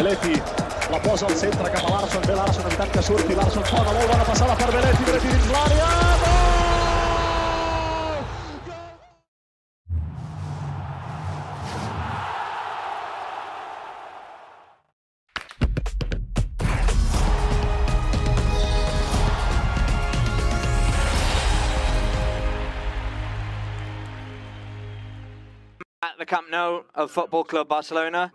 Belletti la posa al centre cap a Larsson, ve Larsson evitant que surti, Larsson fa una molt bona passada per Belletti, Belletti dins l'àrea, gol! At the Camp Nou of Football Club Barcelona,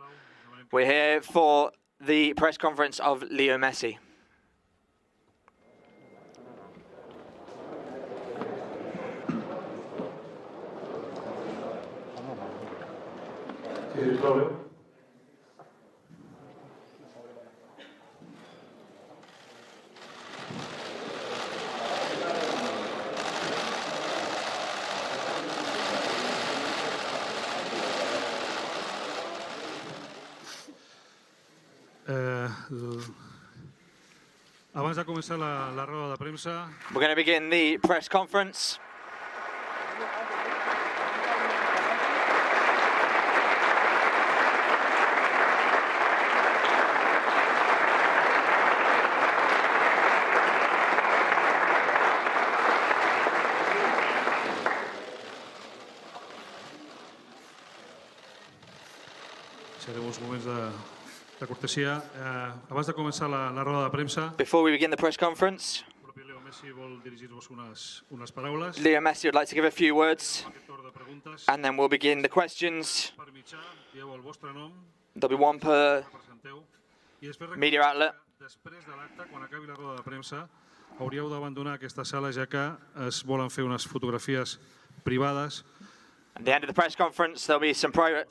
we're here for the press conference of Leo Messi. Abans de començar la roda de premsa, We're going to begin the press conference. serem uns moments de cortesia. Abans de començar la roda de premsa, Before we begin the press conference, el propi Leo Messi vol dirigir-vos unes paraules. Leo Messi would like to give a few words, Aquest torn de preguntes, and then we'll begin the questions. per mitjà, dieu el vostre nom, There'll be one per presenteu, i després media outlet. després de l'acte, quan acabi la roda de premsa, hauríeu d'abandonar aquesta sala, ja que es volen fer unes fotografies privades. At the end of the press conference, there'll be some private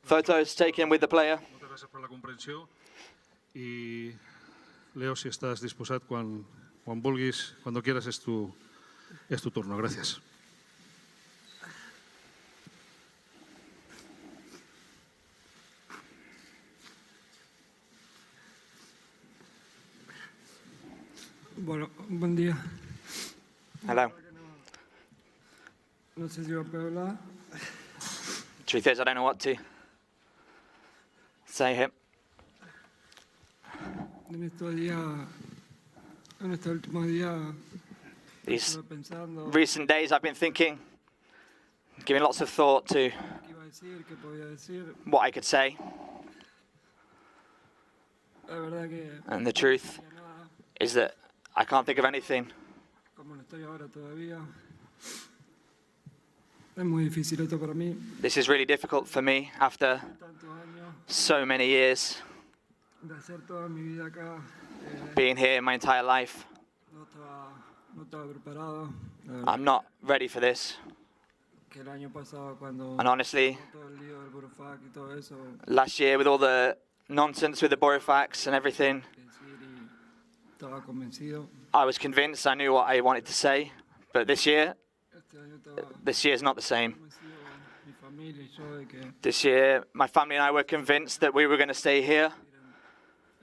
photos taken with the player. Moltes gràcies per la comprensió i Leo, si estàs disposat, quan vulguis, cuando quieras, es tu turno. Gracias. Bueno, buen día. Hello. No sé si va a poder hablar. Truth is, I don't know what to say here. En estos días, en estos últimos días, These estuve pensando recent days, I've been thinking, giving lots of thought to qué iba a decir, qué podía decir. what I could say, La verdad que and the truth no había nada, is that I can't think of anything. como no estoy ahora todavía. Es muy difícil esto para mí. This is really difficult for me after Tantos años so many years de hacer toda mi vida acá. being here my entire life. No estaba preparado. La verdad I'm not ready for this. que el año pasado cuando And honestly, todo el lío del Burofax y todo eso, last year with all the nonsense with the Boroughfax and everything, decir y estaba convencido. I was convinced I knew what I wanted to say. But this year Este año estaba is not the same. convencido, mi familia y yo, de que This year, my family and I were convinced that we were going to stay here,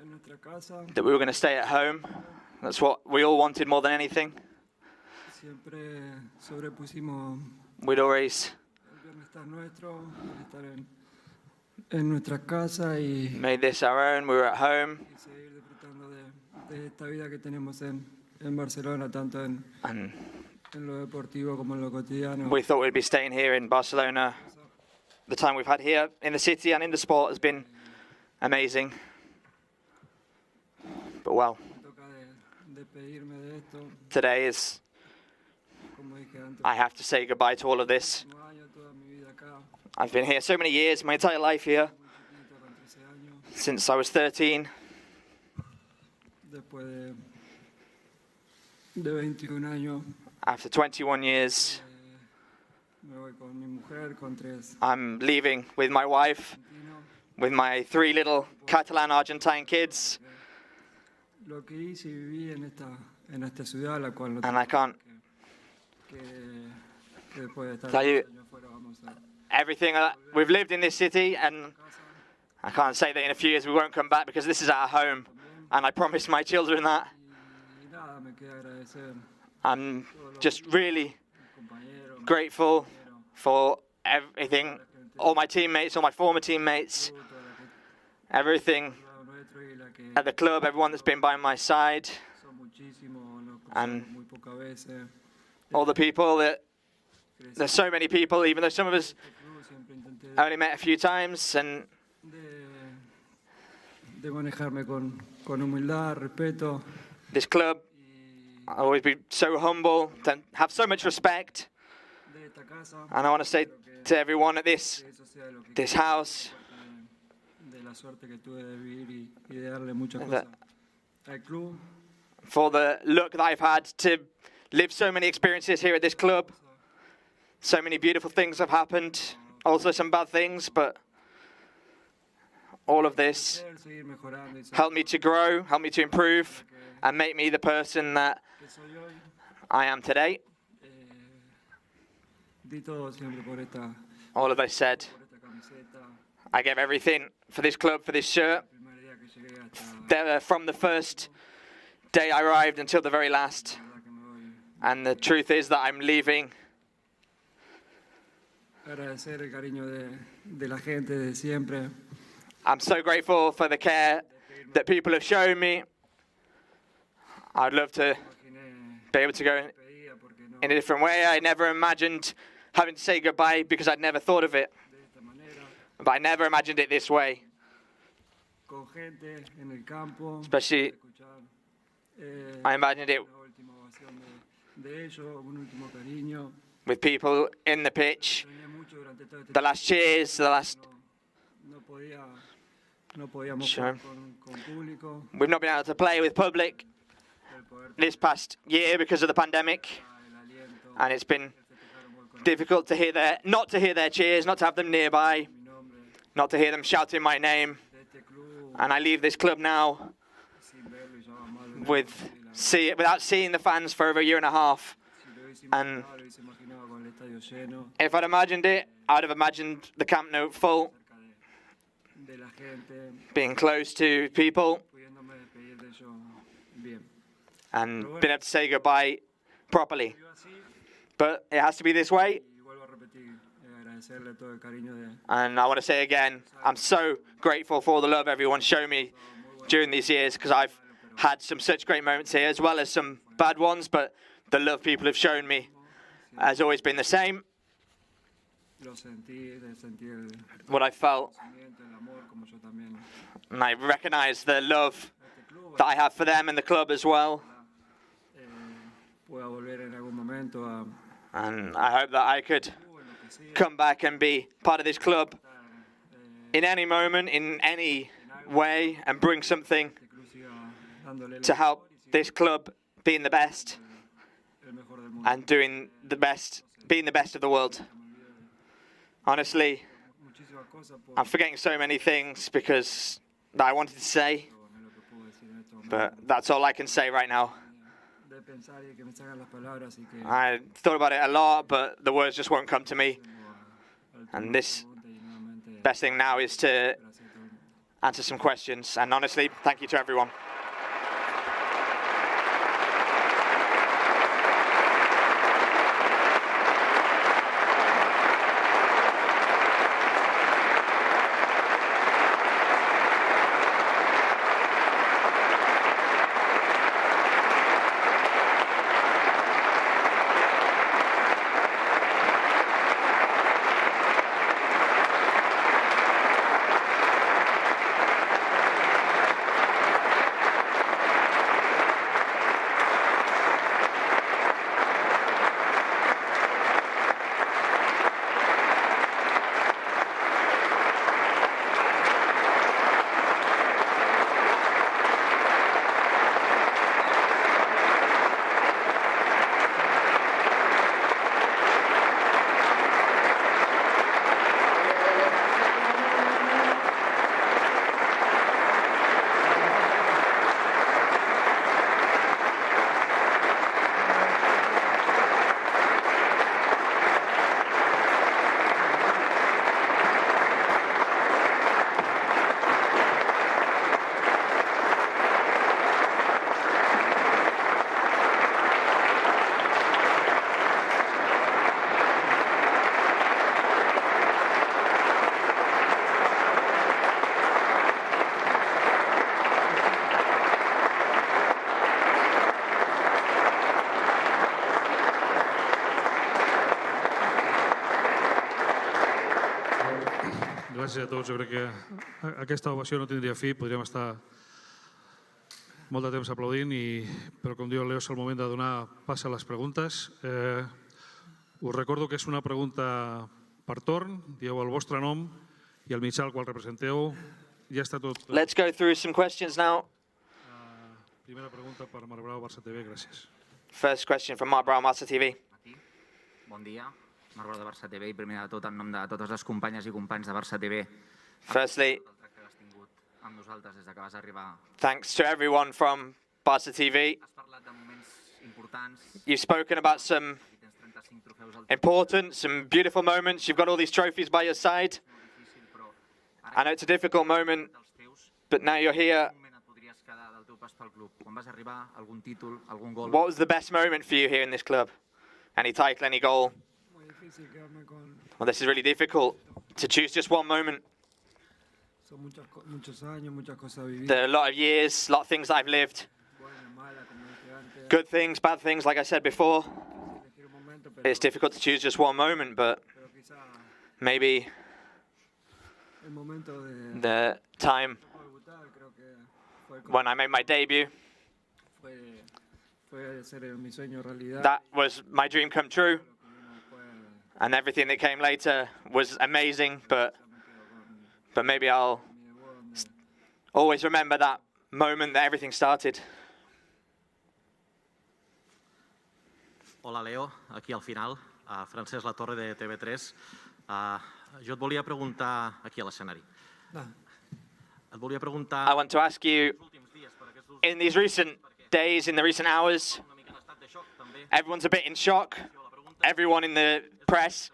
en nuestra casa that we were going to stay at home. That's what we all wanted more than anything. siempre sobrepusimos We'd always el bienestar nuestro, el estar en nuestra casa y made this our own. We were at home, seguir disfrutando de esta vida que tenemos en Barcelona, tanto en and lo deportivo como en lo cotidiano. we thought we'd be staying here in Barcelona. The time we've had here in the city and in the sport has been amazing. But well, Me toca despedirme de esto, today is, como dije antes, I have to say goodbye to all of this. últimos años, toda mi vida acá, I've been here so many years, my entire life here, muy chiquito, con 13 años, since I was 13. después de 21 años, After 21 years, me voy con mi mujer, con 3 I'm leaving with my wife, argentinos. with my 3 little Catalan Argentine kids, Lo que hice y viví en esta ciudad, la cual no and I can't que después de estar tell you 2 años afuera vamos a everything we've lived in this city, and casa. I can't say that in a few years we won't come back because this is our home, and I promised my children that. Y nada, me queda agradecer I'm just really a mis compañeros, grateful compañeros, for everything, all my teammates, all my former teammates, toda la gente everything que regla que at the club, everyone that's been by my side, son muchísimos, nos And- cruzamos muy pocas veces. all the people that, Crecí there's so many people, even though some of us en este club, siempre intenté only met a few times, and de manejarme con humildad, respeto this club, y I'll always be so humble, to have so much respect, de esta casa. and I want to say to everyone at this Que eso sea lo que this house, de la suerte que tuve de vivir y de darle muchas That- cosas al club. for the luck that I've had to live so many experiences here at this club. So many beautiful things have happened, also some bad things, but all of this Seguir mejorando y ser helped me to grow, helped me to improve, and make me the person that que soy hoy. I am today. Di todo siempre por esta All of this said, camiseta. I gave everything for this club, for this shirt, El primer día que llegué hasta from the first day I arrived until the very last. la verdad que me voy. And the truth is that I'm leaving. Agradecer el cariño de la gente de siempre. I'm so grateful for the care that people have shown me. I'd love to Imaginé be able to go pedía porque no in a different way. I never imagined having to say goodbye because I'd never thought of it. de esta manera. But I never imagined it this way, Con gente en el campo. especially Escuchar I imagined it una última ovación de ellos, un último cariño. with people in the pitch. Extrañé mucho durante todo este The last cheers, the last. no podíamos Sure. jugar con público. We've not been able to play with public El poder this past year because of the pandemic, el aliento. and it's been Festejaron gol con difficult to hear not to hear their cheers, not to have them nearby, mi nombre not to hear them shouting my name. de este club And I leave this club now sin verlo y ya más de una without seeing the fans for over a year and a half. Si lo hubiese and- imaginado, lo hubiese imaginado con el estadio lleno, If I'd imagined it, I'd have imagined the Camp Nou full, cerca de la gente, being close to people, pudiéndome despedir de ellos bien. and being able to say goodbye properly. Yo así, But it has to be this way, y vuelvo a repetir, agradecerle todo el cariño de and I want to say again, I'm so grateful for all the love everyone's shown me during these years, because I've had some such great moments here, as well as some bad ones, but the love people have shown me has always been the same. lo sentí, sentí el What I felt, sentimiento, el amor, como yo también. and I recognise the love Este club that I have for them and the club as well. pueda volver en algún momento a And I hope that I could en lo que sea, come back and be part of this club in any moment, in any way, and bring something este club siga dándole to help this club being the best el mejor del mundo. and doing the best, being the best of the world. Honestly, Muchísimas cosas por I'm forgetting so many things because that I wanted to say, no es lo que puedo decir en este momento. but that's all I can say right now. De pensar y que me salgan las palabras y que I thought about it a lot, but the words just won't come to me. And this pregunte y nuevamente best thing now is to gracias a todo el mundo. answer some questions. And honestly, thank you to everyone. Gràcies a tots. Jo crec que aquesta ovació no tindria fi. Podríem estar molt de temps aplaudint, però com diu el Leo, és el moment de donar pas a les preguntes. Us recordo que és una pregunta per torn. Dieu el vostre nom i el mitjà al qual representeu. Ja està tot. Let's go through some questions now. Primera pregunta per Marc Brau, Barça TV. Gràcies. First question from Marc Brau, Barça TV. Bon dia. Marc Brau de Barça TV i primer de tot en nom de totes les companyes i companys de Barça TV. Firstly, El tracte que has tingut amb nosaltres des que vas arribar. thanks to everyone from Barça TV. Has parlat de moments importants. You've spoken about some I tens 35 trofeus al important, some beautiful moments. You've got all these trophies by your side. difícil, però I know it's a difficult moment, dels teus, but now you're here. quin moment et podries quedar del teu pas pel club? Quan vas arribar, algun títol, algun gol? What was the best moment for you here in this club? Any title, any goal? Muy difícil quedarme con... Well, this is really difficult to choose just one moment. Son muchos años, muchas cosas vividas. There are a lot of years, a lot of things that I've lived. Buenas, malas, como dije antes. Good things, bad things, like I said before. Elegir un momento, pero It's difficult to choose just one moment, but quizá maybe el momento de the time debutar, creo que fue when I made my debut, fue hacer mi sueño realidad. that was my dream come true. Lo que vino después, And everything that came later was amazing, but maybe I'll mi debut, donde always remember that moment that everything started. Hola, Leo, aquí al final, Francesc Latorre de TV3. Jo et volia preguntar, aquí a l'escenari, no, et volia I preguntar want to ask you, els últims dies, per aquests in these recent days, in the recent hours, una mica en estat de xoc, també. everyone's a bit in shock, La pregunta everyone in the press.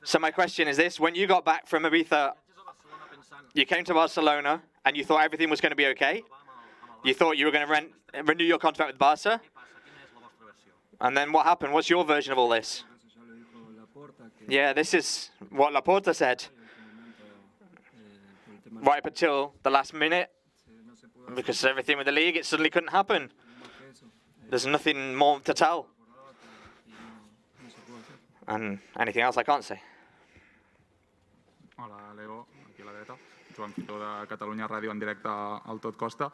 So my question is this: when you got back from Ibiza, és a Barcelona pensant you came to Barcelona and you thought everything was going to be okay. amb You thought you were going to renew your contract with Barca. què passa, quina és la vostra versió? And then what happened? What's your version of all this? eso ya lo dijo Laporta, que Yeah, this is what Laporta said. en este momento, por el tema Right up until the last minute, no se pudo hacer because everything with the league, it suddenly couldn't happen. más que eso. There's nothing more to tell. Y no se pudo hacer. And anything else I can't say. Hola, Leo, aquí a la dreta. Joan Fitó de Catalunya Ràdio en directe al Tot Costa.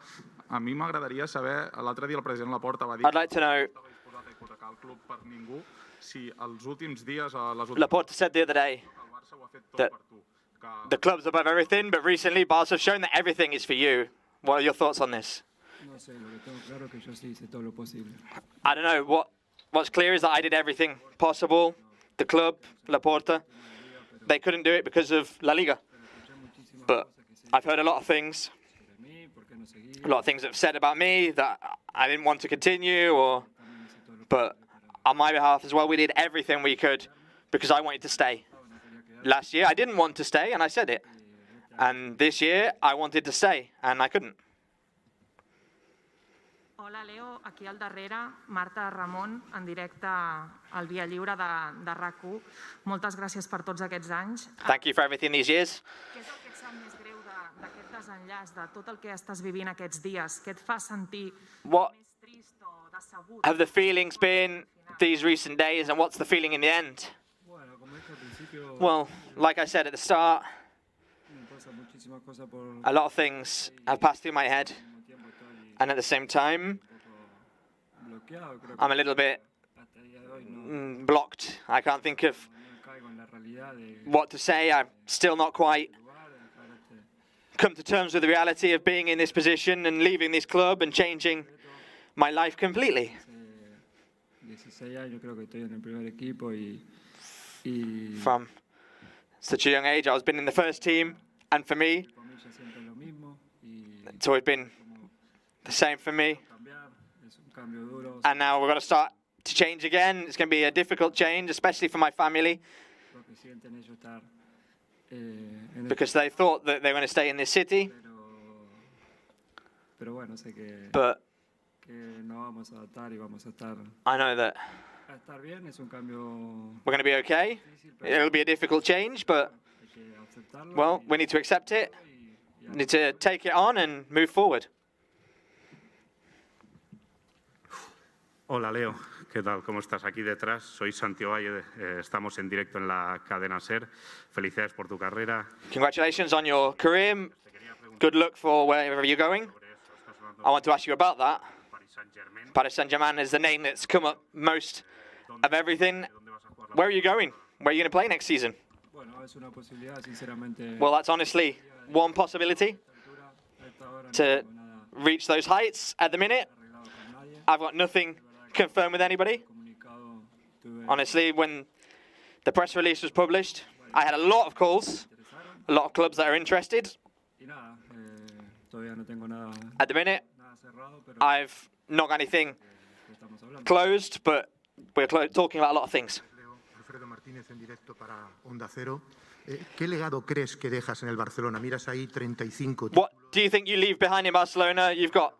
A mi m'agradaria saber, l'altre dia el president Laporta va dir I'd like to know, que estava disposat a hipotecar el club per ningú, si els últims dies, les últimes Laporta said the other day, el Barça ho ha fet tot that per tu. Que the club's above everything, but recently Barca have shown that everything is for you. What are your thoughts on this? No sé, lo que tengo claro es que yo sí hice todo lo posible. I don't know. What's clear is that I did everything possible. The club, Laporta, they couldn't do it because of La Liga. Escuché muchísimas But cosas que se I've heard a lot of things, dicen de mí, por qué no seguí. a lot of things that have said about me that I didn't want to continue, or También hice todo lo but on my behalf as well, we did everything we could because I wanted to stay. no quería quedar. Last year, I didn't want to stay, and I said it. And this year, I wanted to stay, and I couldn't. Hola, Leo. Aquí al darrere, Marta Ramon, en directe al Via Lliure de RAC1. Moltes gràcies per tots aquests anys. Thank you for everything these years. Què és el que et sap més greu d'aquest desenllaç, de tot el que estàs vivint aquests dies? Què et fa sentir What més trist o decebut? have the feelings been these recent days, and what's the feeling in the end? Bueno, como dije al principio, Well, like I said at the start, me pasan muchísimas cosas por a lot of things have passed through my head, al mismo tiempo estoy and at the same time, un poco bloqueado. Creo I'm que a little bit hasta el día de hoy no blocked. I can't think of caigo en la realidad de what to say. I'm still not quite lugar, de dejar este come to terms with the reality of being in this position and leaving this club and changing my life completely. 16 años creo que estoy en el primer equipo y From such a young age, I've been in the first team, and for me, familia siempre lo mismo y it's always been the same for me. cambiar es un cambio duro. And now we're going to start to change again. It's going to be a difficult change, especially for my family, Lo que sienten ellos estar en el because they thought that they were going to stay in this city. pero bueno, sé que But nos vamos a adaptar y vamos a estar I know that bien. Es un cambio we're going to be okay. It'll be a difficult change, but, hay que aceptarlo. well, we need to accept it. We need to take it on and move forward. Hola, Leo. ¿Qué tal? ¿Cómo estás? Aquí detrás, soy Santiago Valle, estamos en directo en la cadena SER. Felicidades por tu carrera. Congratulations on your career. Good luck for wherever you're going. I want to ask you about that. Paris Saint-Germain is the name that's come up most of everything. Where are you going? Where are you going to play next season? Bueno, es una posibilidad, sinceramente. Well, that's honestly one possibility to reach those heights. At the minute, I've got nothing confirmed with anybody. Honestly, when the press release was published, I had a lot of calls, a lot of clubs that are interested. At the minute, I've not got anything closed, but we're talking about a lot of things. Alfredo Martínez en directo para Onda Cero. ¿Qué legado crees que dejas en el Barcelona? Miras ahí 35 títulos. What do you think you leave behind in Barcelona? You've got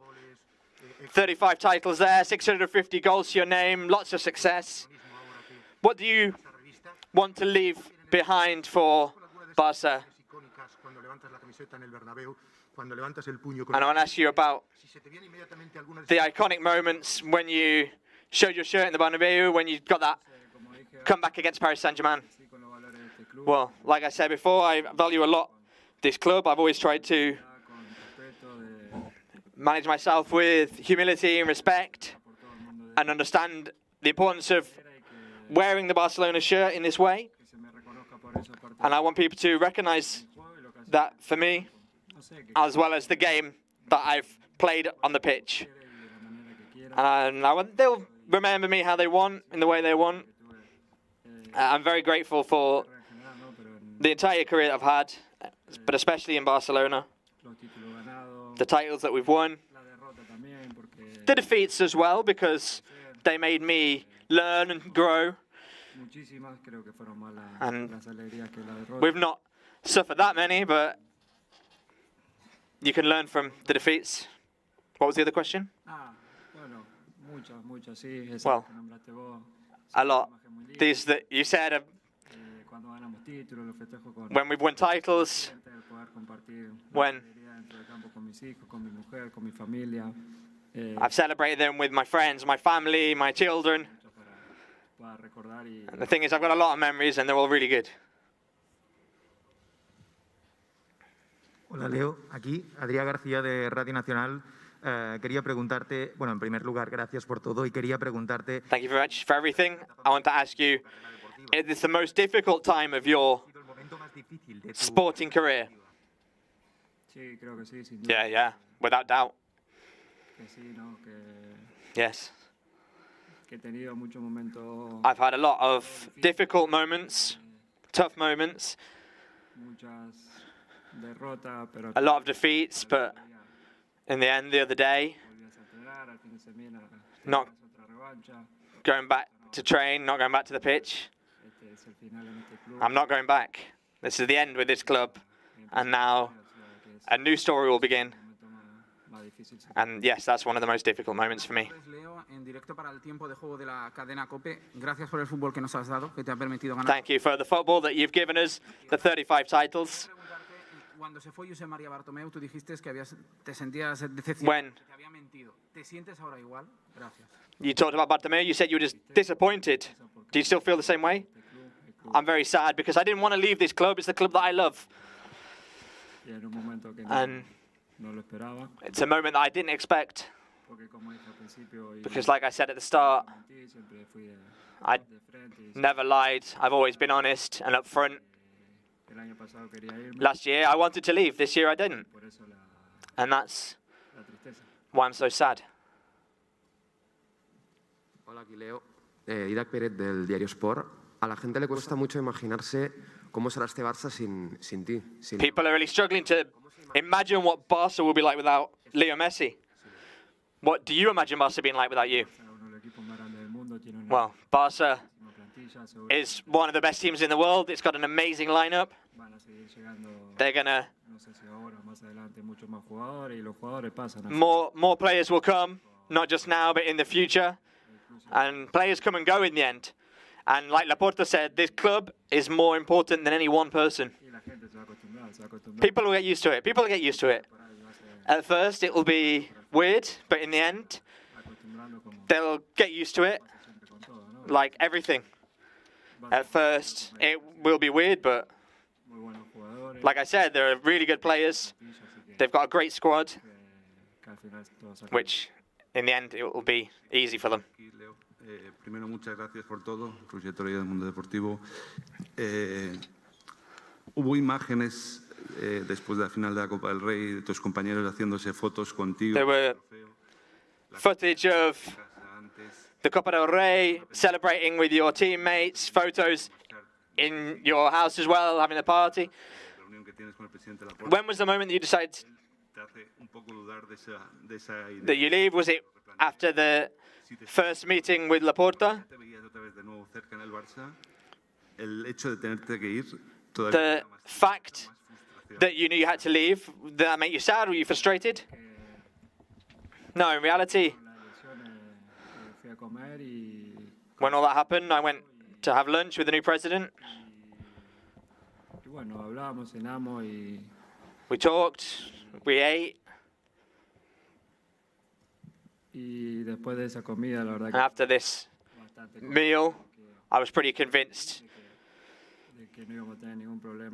35 titles there, 650 goals to your name, lots of success. What do you want to leave behind for Barca? And I want to ask you about the iconic moments when you showed your shirt in the Bernabeu, when you got that comeback against Paris Saint-Germain. Well, like I said before, I value a lot this club. I've always tried to manage myself with humility and respect and understand the importance of wearing the Barcelona shirt in this way. And I want people to recognize that for me, as well as the game that I've played on the pitch. And they'll remember me how they want, in the way they want. I'm very grateful for the entire career that I've had, but especially in Barcelona. The titles that we've won. The defeats as well, because they made me learn and grow. And we've not suffered that many, but you can learn from the defeats. What was the other question? Well, a lot. These that you said when we've won titles, when I've celebrated them with my friends, my family, my children. And the thing is, I've got a lot of memories and they're all really good. Hola Leo, aquí Adrià García de Radio Nacional. Quería preguntarte, bueno, en primer lugar, gracias por todo y quería preguntarte. Thank you very much for everything. I want to ask you, is this the most difficult time of your sporting career? Yeah, without doubt. Yes. I've had a lot of difficult moments, tough moments, a lot of defeats, but in the end, the other day, not going back to train, not going back to the pitch. I'm not going back. This is the end with this club, and now a new story will begin. And yes, that's one of the most difficult moments for me. Thank you for the football that you've given us, the 35 titles. Cuando se fue José María Bartomeu, tú dijiste que te sentías decepcionado, When que te había mentido. ¿Te sientes ahora igual? Gracias. you talked about Bartomeu, you said you were just disappointed. Do you still feel the same way? I'm very sad because I didn't want to leave this club. It's the club that I love. And it's a moment that I didn't expect. Because like I said at the start, I never lied. I've always been honest and upfront. Last year I wanted to leave. This year I didn't. And that's why I'm so sad. Hola, aquí Leo. Didac Pérez del diario Sport. A la gente le cuesta mucho imaginarse cómo será este Barça sin ti. People are really struggling to imagine what Barca will be like without Leo Messi. What do you imagine Barca being like without you? Well, Barca is one of the best teams in the world. It's got an amazing lineup. They're gonna more players will come, not just now but in the future, and players come and go in the end. And like Laporta said, this club is more important than any one person. People will get used to it. People will get used to it. At first, it will be weird, but in the end, they'll get used to it. like everything. At first, it will be weird, but like I said, they're really good players. They've got a great squad, which in the end, it will be easy for them. Primero, muchas gracias por todo, Roger Torres del Mundo Deportivo. Hubo imágenes después de la final de la Copa del Rey de tus compañeros haciéndose fotos contigo. There were footage of the Copa del Rey, celebrating with your teammates, photos in your house as well, having a party. When was the moment that you decided that you leave? Was it after the first meeting with Laporta? The fact that you knew you had to leave, did that make you sad? Were you frustrated? No, in reality, when all that happened, I went to have lunch with the new president. We talked, we ate. And after this meal, I was pretty convinced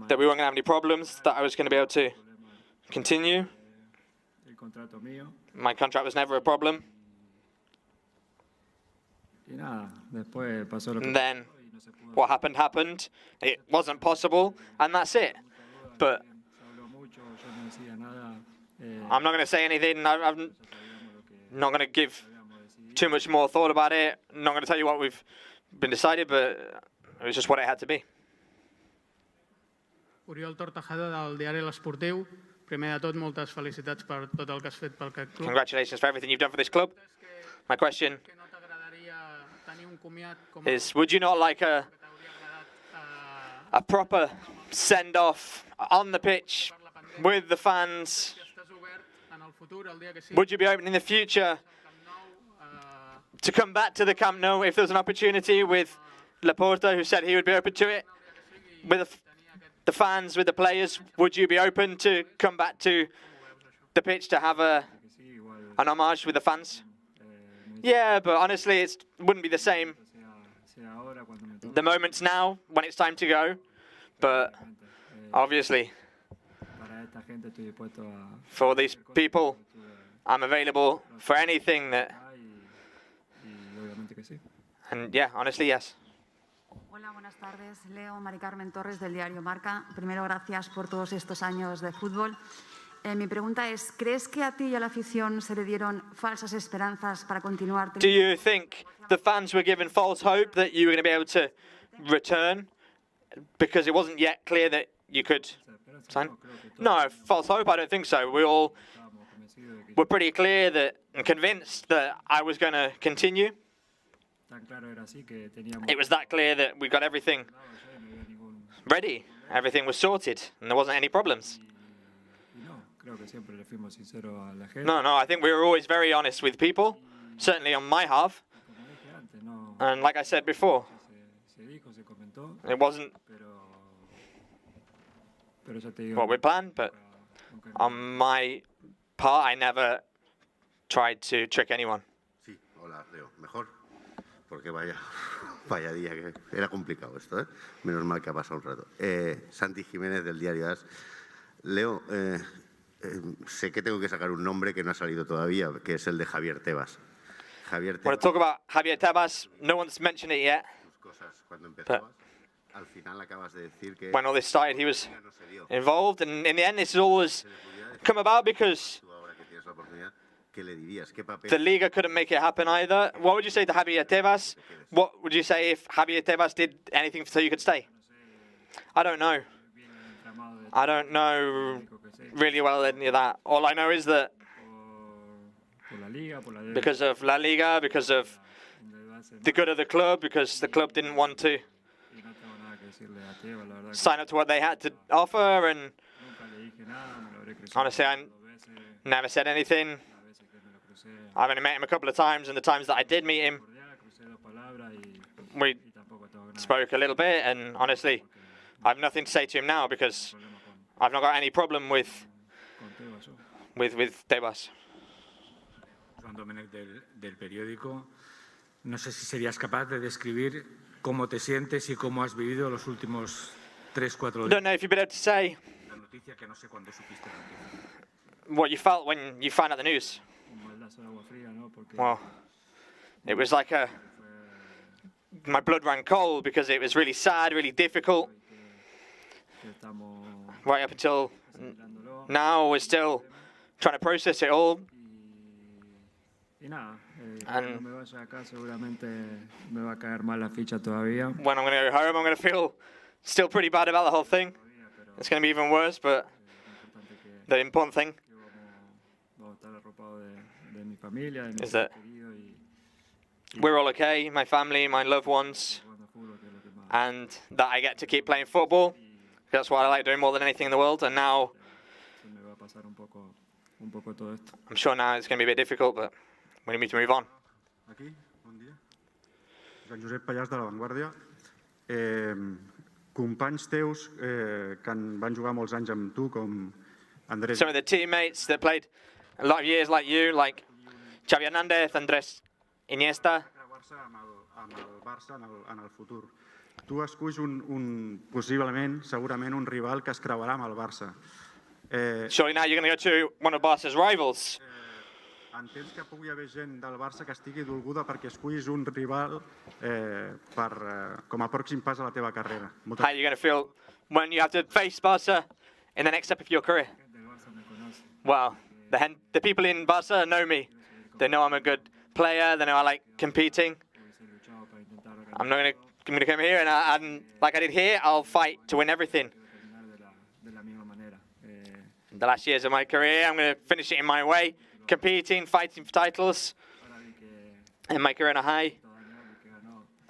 that we weren't going to have any problems, that I was going to be able to continue. My contract was never a problem. And then what happened happened. It wasn't possible, and that's it. But I'm not going to say anything. I'm not going to give too much more thought about it. I'm not going to tell you what we've been decided, but it was just what it had to be. Oriol Tortajada del diari L'Esportiu. Primer de tot, moltes felicitats per tot el que has fet pel club. Congratulations for everything you've done for this club. My question is, would you not like a proper send-off on the pitch with the fans? Would you be open in the future to come back to the Camp Nou if there was an opportunity with Laporta, who said he would be open to it? With the fans, with the players, would you be open to come back to the pitch to have an homage with the fans? Yeah, but honestly, it wouldn't be the same. The moment's now, when it's time to go, but obviously, for these people, I'm available for anything that... And yeah, honestly, yes. Hola, buenas tardes. Leo Mari Carmen Torres del diario Marca. Primero, gracias por todos estos años de fútbol. Mi pregunta es, ¿crees que a ti y a la afición se le dieron falsas esperanzas para continuar? Do you think the fans were given false hope that you were going to be able to return because it wasn't yet clear that you could sign? No, false hope, I don't think so. We all were pretty clear that and convinced that I was going to continue. It was that clear that we got everything ready. Everything was sorted and there wasn't any problems. No, I think we were always very honest with people, certainly on my half. And like I said before, it wasn't what we planned, but on my part, I never tried to trick anyone. Sí, hola, Leo. Mejor, porque vaya día, que era complicado esto, ¿eh? Menos mal que ha pasado un rato. Santi Jiménez, del diario AS. Leo, sé que tengo que sacar un nombre que no ha salido todavía, que es el de Javier Tebas. When I talk about Javier Tebas, no one's mentioned it yet. But when all this started, he was involved, and in the end, this has always come about because the Liga couldn't make it happen either. What would you say to Javier Tebas? What would you say if Javier Tebas did anything so you could stay? I don't know. I don't know really well any of that. All I know is that because of La Liga, because of the good of the club, because the club didn't want to sign up to what they had to offer, and honestly, I never said anything. I've only met him a couple of times, and the times that I did meet him, we spoke a little bit, and honestly, I have nothing to say to him now because I've not got any problem with Juan Domènech del periódico. No sé si serías capaz de describir cómo te sientes y cómo has vivido los últimos 3-4 I días. don't know if you'd be able to say La noticia que no sé cuándo supiste la noticia. what you felt when you found out the news. Well, it was like my blood ran cold because it was really sad, really difficult. Right up until now, we're still trying to process it all. Cuando me vaya acá seguramente me va a caer mal la ficha todavía. When I'm going to go home, I'm going to feel still pretty bad about the whole thing. It's going to be even worse, but the important thing Vamos a estar arropados de mi familia, de mi is that querido y we're all okay, my family, my loved ones, and that I get to keep playing football. That's what I like doing more than anything in the world. And now, se me va a pasar un poco todo esto. I'm sure now it's going to be a bit difficult, but we need to move on. Aquí, bon dia. Joan Josep Pallàs de La Vanguardia. Companys teus que van jugar molts anys amb tu, com Andrés... Some of the teammates that played a lot of years like you, like Xavi Hernández, Andrés Iniesta. amb el Barça en el futur. Tu esculls possiblement, segurament, un rival que es creuarà amb el Barça. Surely now you're going to go to one of Barca's rivals. Entens que pugui haver gent del Barça que estigui dolguda perquè escullis un rival com a pròxim pas a la teva carrera? How are you going to feel when you have to face Barca in the next step of your career? Well, the people in Barca know me. They know I'm a good player. They know I like competing. I'm going to come here and like I did here, I'll fight to win everything. The last years of my career, I'm going to finish it in my way, competing, fighting for titles, and my career on a high.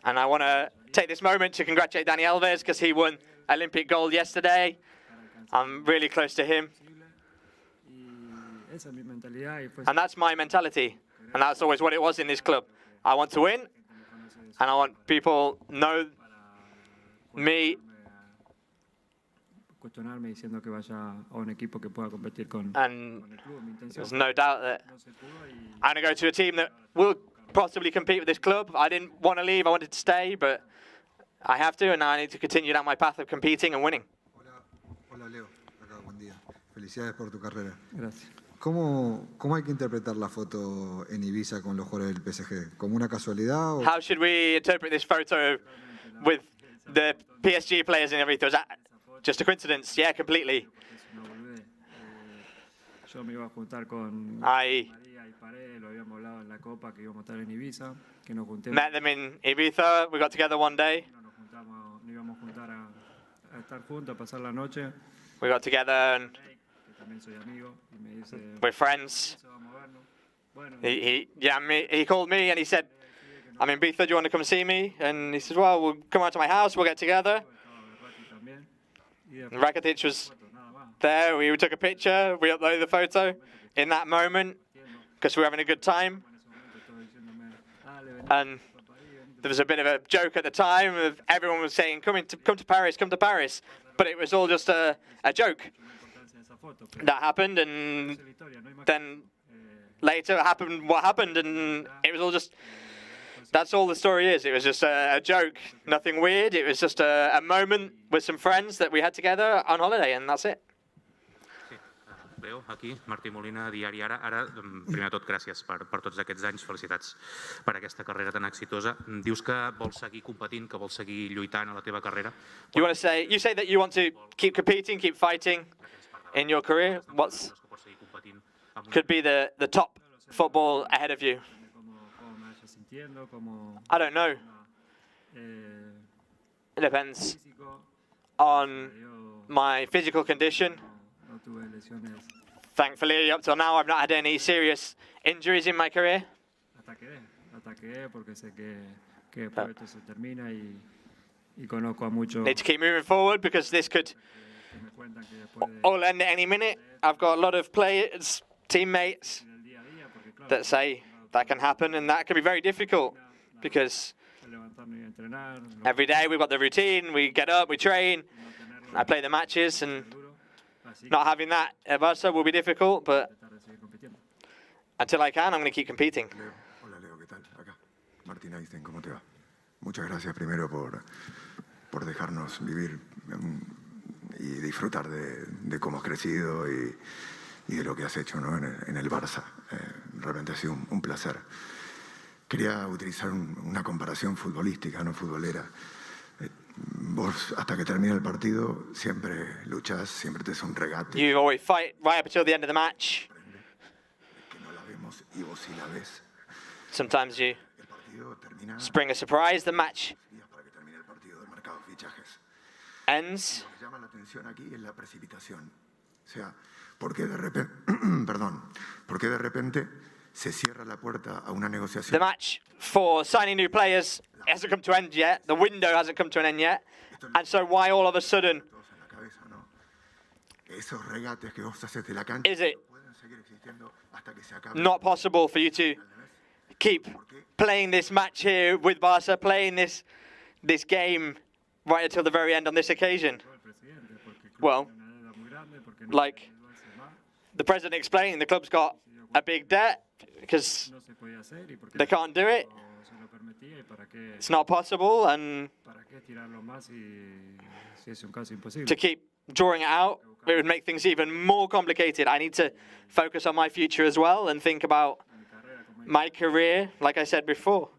And I want to take this moment to congratulate Dani Alves because he won Olympic gold yesterday. I'm really close to him. And that's my mentality. And that's always what it was in this club. I want to win, and I want people know me. Cuestionarme diciendo que vaya a un equipo que pueda competir con And el club. Mi intención there's no doubt that no se pudo y I'm going to go to a team that will possibly compete with this club. I didn't want to leave, I wanted to stay, but I have to, and now I need to continue down my path of competing and winning. Hola Leo, acá, buen día. Felicidades por tu carrera. Gracias. ¿Cómo hay que interpretar la foto en Ibiza con los jugadores del PSG? ¿Como una casualidad? O... How should we interpret this photo with the PSG players and everything? Was that just a coincidence? Yeah, completely. Yo me iba a juntar con I María y Pared, lo habíamos hablado en la Copa que íbamos a estar en Ibiza, que nos juntemos. met them in Ibiza. We got together one day. Nos íbamos a juntar a estar juntos, a pasar la noche. We got together and Que también soy amigo y me dice. we're friends. Vamos a vernos. Bueno, He called me and he said, I'm in Ibiza, do you want to come see me? And he said, well, we'll come out to my house, we'll get together. And Rakitic was there, we took a picture, we uploaded the photo in that moment because we were having a good time. And there was a bit of a joke at the time of everyone was saying, come to Paris, come to Paris. But it was all just a joke. That happened, and then later happened what happened, and it was all just, that's all the story is. It was just a joke, nothing weird. It was just a moment with some friends that we had together on holiday, and that's it. Leo, aquí, Martí Molina, Diari Ara. Ara, primer de tot, gràcies per tots aquests anys. Felicitats per aquesta carrera tan exitosa. Dius que vols seguir competint, que vols seguir lluitant a la teva carrera. You say that you want to keep competing, keep fighting in your career. What's could be the top football ahead of you? I don't know. It depends on my physical condition. Thankfully, up till now, I've not had any serious injuries in my career. Ataqué porque sé que después esto se termina y conozco a muchos. Need to keep moving forward because this could all end at any minute. I've got a lot of players, teammates that say that can happen, and that can be very difficult because every day we've got the routine, we get up, we train, I play the matches, and not having that at Barca will be difficult, but until I can, I'm going to keep competing. Hola Leo, ¿qué tal? Acá. Martín Einstein, ¿cómo te va? Muchas gracias primero por dejarnos vivir y disfrutar de cómo has crecido y de lo que has hecho, ¿no? en el Barça. Realmente ha sido un placer. Quería utilizar una comparación futbolística, no futbolera. Vos, hasta que termina el partido, siempre luchás, siempre te es un regate. You always fight right up until the end of the match. Que no la vemos y vos sí la ves. Sometimes you spring a surprise. The match Para que termine el partido del mercado de fichajes. ends. Lo que llama la atención aquí es la precipitación. O sea, ¿por qué de repente, por qué de repente se cierra la puerta a una negociación? The match for signing new players hasn't come to an end yet. The window hasn't come to an end yet. And so why all of a sudden Esos regates que vos haces de la cancha is it pueden seguir existiendo hasta que se acabe. not possible for you to keep playing this match here with Barca, playing this game right until the very end on this occasion? Well, like the president explained, the club's got a big debt because they can't do it. It's not possible, and to keep drawing it out, it would make things even more complicated. I need to focus on my future as well and think about my career, like I said before,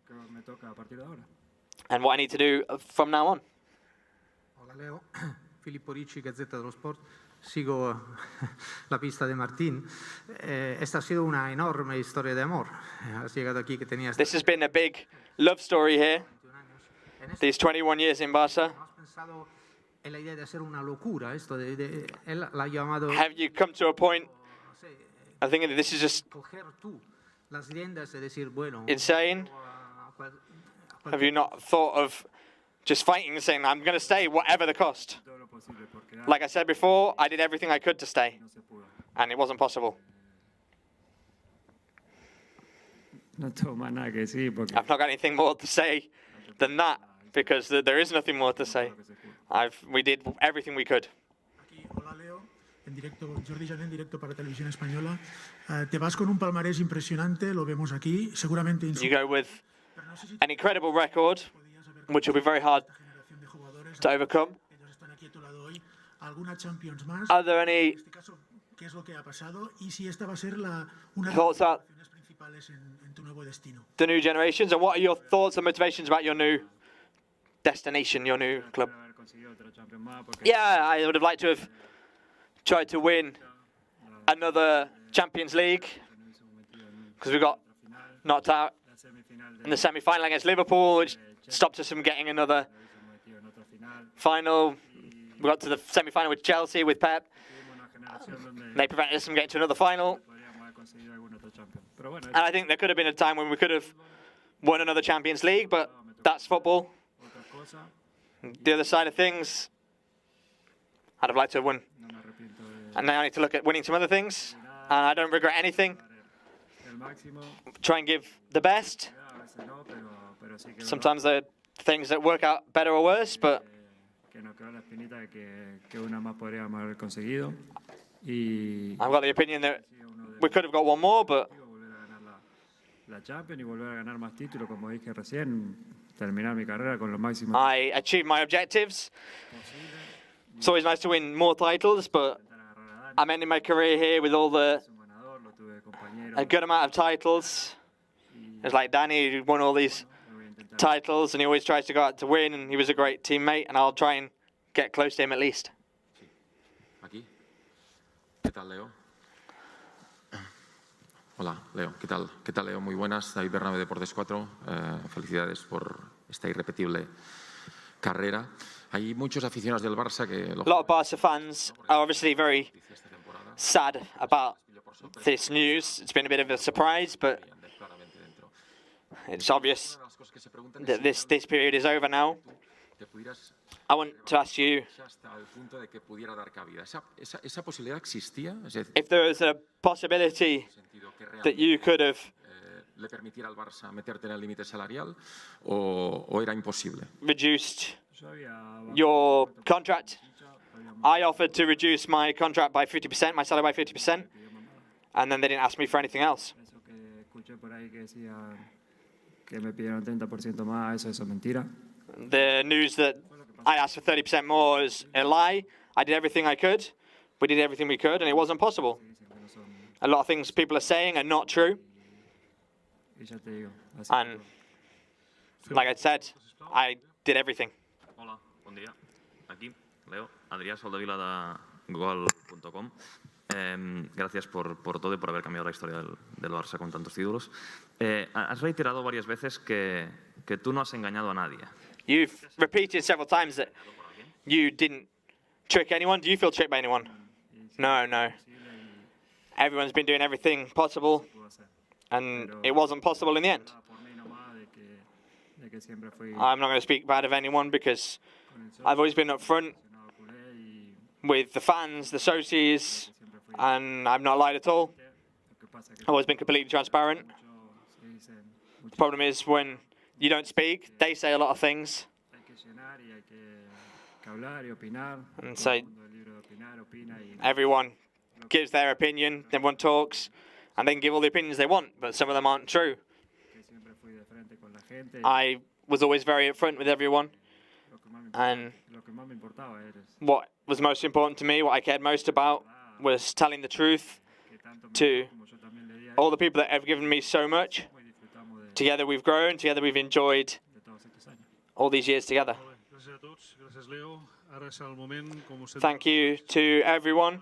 and what I need to do from now on. Hola Leo, Filippo Ricci, Gazzetta dello Sport. Sigo la pista de Martín. Esta ha sido una enorme historia de amor. Has llegado aquí que tenías... This has been a big love story here. These 21 years in Barca. ¿Has pensado en la idea de hacer una locura esto? Él la ha llamado... Have you come to a point? I think this is just coger tú las riendas y decir, bueno... insane. Have you not thought of just fighting and saying, I'm going to stay whatever the cost? Like I said before, I did everything I could to stay, and it wasn't possible. I've not got anything more to say than that, because there is nothing more to say. We did everything we could. Hola Leo, en directo, Jordi Jané en directo para Televisión Española. Te vas con un palmarés impresionante, lo vemos aquí, seguramente... You go with an incredible record, which will be very hard to overcome. ¿Alguna Champions más? Are there any En este caso, ¿qué es lo que ha pasado? Y si esta va a ser una de thoughts las about motivaciones principales en tu nuevo destino. the new generations, and what are your thoughts and motivations about your new destination, your new club? Yeah, I would have liked to have tried to win another Champions League, because we got knocked out in the semi-final against Liverpool, which stopped us from getting another final. We got to the semi-final with Chelsea, with Pep. They prevented us from getting to another final. And I think there could have been a time when we could have won another Champions League, but that's football. The other side of things, I'd have liked to have won. And now I need to look at winning some other things. And I don't regret anything. Try and give the best. Sometimes there are things that work out better or worse, but I've got the opinion that we could have got one more, but I achieved my objectives. It's always nice to win more titles, but I'm ending my career here with a good amount of titles. It's like Danny, who won all these titles, and he always tries to go out to win, and he was a great teammate, and I'll try and get close to him at least. Aquí. ¿Qué tal, Leo? Hola, Leo. ¿Qué tal? ¿Qué tal, Leo? Muy buenas. David Bernabé, Deportes 4. Felicidades por esta irrepetible carrera. Hay muchos aficionados del Barça que... A lot of Barca fans are obviously very sad about this news. It's been a bit of a surprise, but it's obvious that this period is over now. I want to ask you if there was a possibility that you could have le permitiera al Barça meterte en el límite salarial o era imposible. Reduced your contract. I offered to reduce my contract by 50%, my salary by 50%, and then they didn't ask me for anything else. que me pidieron 30% más, eso es mentira. The news that I asked for 30% more is a lie. I did everything I could. We did everything we could, and it wasn't possible. A lot of things people are saying are not true. And like I said, I did everything. Hola, bon dia. Aquí, Leo, Adrià Soldevila de Gol.com. Gracias por todo y por haber cambiado la historia del Barça con tantos títulos. Has reiterado varias veces que tú no has engañado a nadie. You've repeated several times that you didn't trick anyone. Do you feel tricked by anyone? No, no. Everyone's been doing everything possible, and it wasn't possible in the end. I'm not going to speak bad of anyone because I've always been upfront with the fans, the socios, and I've not lied at all. I've always been completely transparent. The problem is when you don't speak, they say a lot of things. And so everyone gives their opinion, everyone talks, and they can give all the opinions they want, but some of them aren't true. I was always very upfront with everyone, and what was most important to me, what I cared most about, was telling the truth to all the people that have given me so much. Together we've grown, together we've enjoyed all these years together. Thank you to everyone.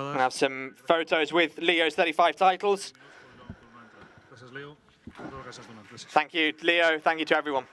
I have some photos with Leo's 35 titles. Thank you, Leo. Thank you to everyone.